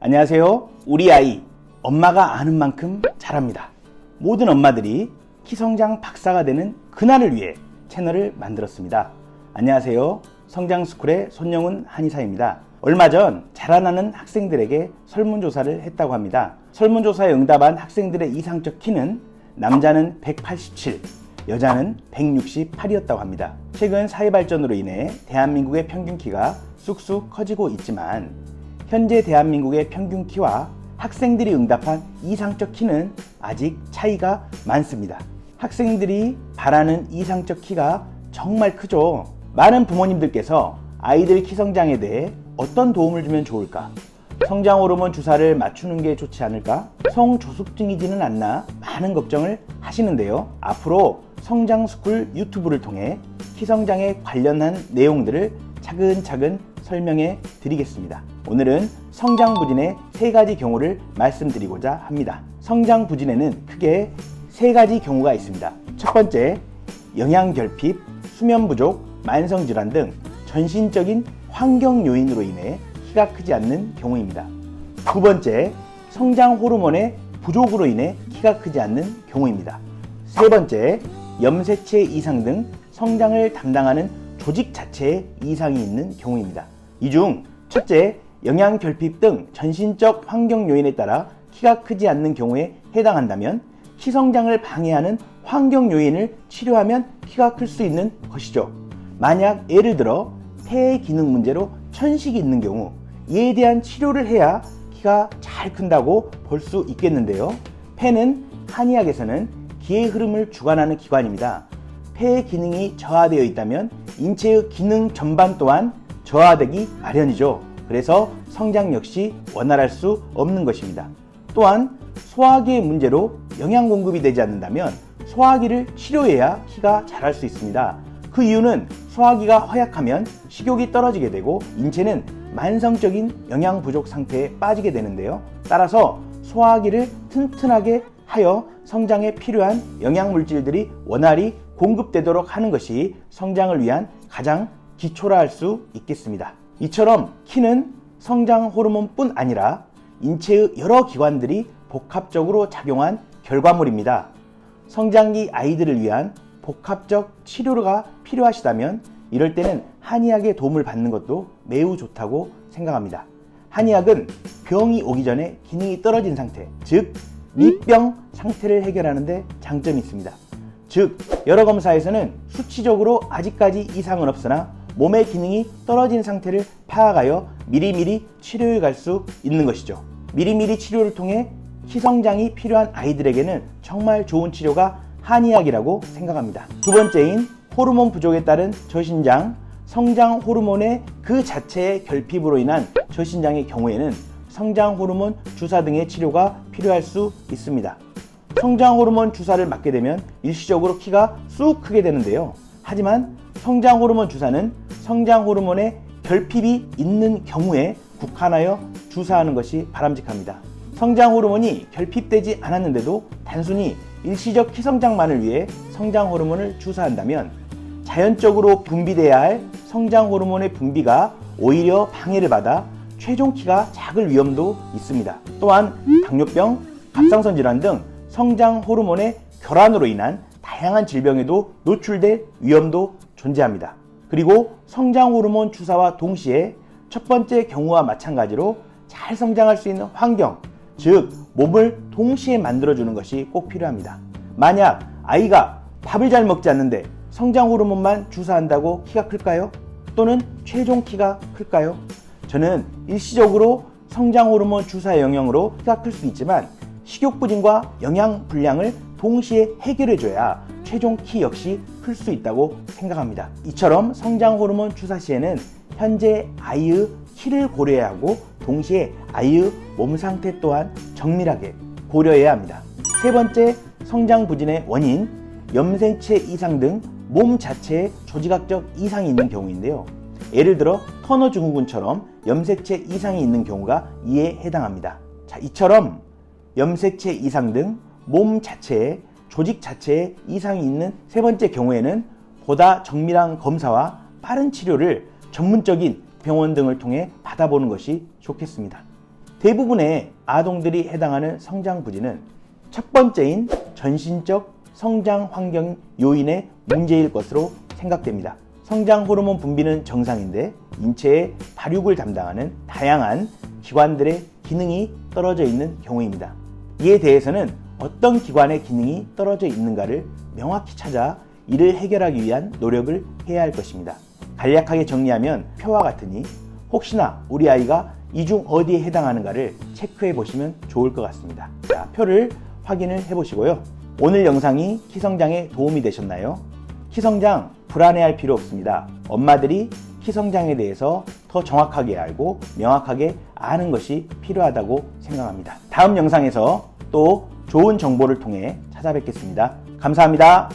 안녕하세요. 우리 아이 엄마가 아는 만큼 잘합니다. 모든 엄마들이 키성장 박사가 되는 그날을 위해 채널을 만들었습니다. 안녕하세요. 성장스쿨의 손영훈 한의사입니다. 얼마 전 자라나는 학생들에게 설문조사를 했다고 합니다. 설문조사에 응답한 학생들의 이상적 키는 남자는 187, 여자는 168이었다고 합니다. 최근 사회발전으로 인해 대한민국의 평균 키가 쑥쑥 커지고 있지만 현재 대한민국의 평균 키와 학생들이 응답한 이상적 키는 아직 차이가 많습니다. 학생들이 바라는 이상적 키가 정말 크죠. 많은 부모님들께서 아이들 키 성장에 대해 어떤 도움을 주면 좋을까? 성장 호르몬 주사를 맞추는 게 좋지 않을까? 성조숙증이지는 않나? 많은 걱정을 하시는데요. 앞으로 성장스쿨 유튜브를 통해 키 성장에 관련한 내용들을 차근차근 설명해 드리겠습니다. 오늘은 성장부진의 3가지 경우를 말씀드리고자 합니다. 성장부진에는 크게 3가지 경우가 있습니다. 첫 번째, 영양결핍, 수면부족, 만성질환 등 전신적인 환경 요인으로 인해 키가 크지 않는 경우입니다. 두 번째, 성장 호르몬의 부족으로 인해 키가 크지 않는 경우입니다. 세 번째, 염색체 이상 등 성장을 담당하는 조직 자체에 이상이 있는 경우입니다. 이 중 첫째, 영양결핍 등 전신적 환경 요인에 따라 키가 크지 않는 경우에 해당한다면 키 성장을 방해하는 환경 요인을 치료하면 키가 클 수 있는 것이죠. 만약 예를 들어 폐 기능 문제로 천식이 있는 경우 이에 대한 치료를 해야 키가 잘 큰다고 볼 수 있겠는데요. 폐는 한의학에서는 기의 흐름을 주관하는 기관입니다. 폐의 기능이 저하되어 있다면 인체의 기능 전반 또한 저하되기 마련이죠. 그래서 성장 역시 원활할 수 없는 것입니다. 또한 소화기의 문제로 영양 공급이 되지 않는다면 소화기를 치료해야 키가 자랄 수 있습니다. 그 이유는 소화기가 허약하면 식욕이 떨어지게 되고 인체는 만성적인 영양 부족 상태에 빠지게 되는데요. 따라서 소화기를 튼튼하게 하여 성장에 필요한 영양 물질들이 원활히 공급되도록 하는 것이 성장을 위한 가장 기초라 할 수 있겠습니다. 이처럼 키는 성장 호르몬뿐 아니라 인체의 여러 기관들이 복합적으로 작용한 결과물입니다. 성장기 아이들을 위한 복합적 치료가 필요하시다면 이럴 때는 한의학의 도움을 받는 것도 매우 좋다고 생각합니다. 한의학은 병이 오기 전에 기능이 떨어진 상태, 즉 미병 상태를 해결하는 데 장점이 있습니다. 즉 여러 검사에서는 수치적으로 아직까지 이상은 없으나 몸의 기능이 떨어진 상태를 파악하여 미리미리 치료해 갈 수 있는 것이죠. 미리미리 치료를 통해 키 성장이 필요한 아이들에게는 정말 좋은 치료가 한의학이라고 생각합니다. 두 번째인 호르몬 부족에 따른 저신장, 성장 호르몬의 그 자체의 결핍으로 인한 저신장의 경우에는 성장 호르몬 주사 등의 치료가 필요할 수 있습니다. 성장 호르몬 주사를 맞게 되면 일시적으로 키가 쑥 크게 되는데요. 하지만 성장 호르몬 주사는 성장 호르몬의 결핍이 있는 경우에 국한하여 주사하는 것이 바람직합니다. 성장 호르몬이 결핍되지 않았는데도 단순히 일시적 키 성장만을 위해 성장 호르몬을 주사한다면 자연적으로 분비돼야 할 성장 호르몬의 분비가 오히려 방해를 받아 최종 키가 작을 위험도 있습니다. 또한 당뇨병, 갑상선 질환 등 성장 호르몬의 결함으로 인한 다양한 질병에도 노출될 위험도 존재합니다. 그리고 성장 호르몬 주사와 동시에 첫 번째 경우와 마찬가지로 잘 성장할 수 있는 환경, 즉 몸을 동시에 만들어주는 것이 꼭 필요합니다. 만약 아이가 밥을 잘 먹지 않는데 성장 호르몬만 주사한다고 키가 클까요? 또는 최종 키가 클까요? 저는 일시적으로 성장 호르몬 주사의 영향으로 키가 클 수 있지만 식욕부진과 영양 불량을 동시에 해결해줘야 최종 키 역시 클 수 있다고 생각합니다. 이처럼 성장 호르몬 주사 시에는 현재 아이의 키를 고려해야 하고 동시에 아이의 몸 상태 또한 정밀하게 고려해야 합니다. 세 번째, 성장 부진의 원인, 염색체 이상 등 몸 자체에 조직학적 이상이 있는 경우인데요. 예를 들어 터너 증후군처럼 염색체 이상이 있는 경우가 이에 해당합니다. 자, 이처럼 염색체 이상 등 몸 자체에 조직 자체에 이상이 있는 세 번째 경우에는 보다 정밀한 검사와 빠른 치료를 전문적인 병원 등을 통해 받아보는 것이 좋겠습니다. 대부분의 아동들이 해당하는 성장 부진은 첫 번째인 전신적 성장 환경 요인의 문제일 것으로 생각됩니다. 성장 호르몬 분비는 정상인데 인체의 발육을 담당하는 다양한 기관들의 기능이 떨어져 있는 경우입니다. 이에 대해서는 어떤 기관의 기능이 떨어져 있는가를 명확히 찾아 이를 해결하기 위한 노력을 해야 할 것입니다. 간략하게 정리하면 표와 같으니 혹시나 우리 아이가 이 중 어디에 해당하는가를 체크해 보시면 좋을 것 같습니다. 자, 표를 확인을 해 보시고요. 오늘 영상이 키성장에 도움이 되셨나요? 키성장 불안해할 필요 없습니다. 엄마들이 키성장에 대해서 더 정확하게 알고 명확하게 아는 것이 필요하다고 생각합니다. 다음 영상에서 또 좋은 정보를 통해 찾아뵙겠습니다. 감사합니다.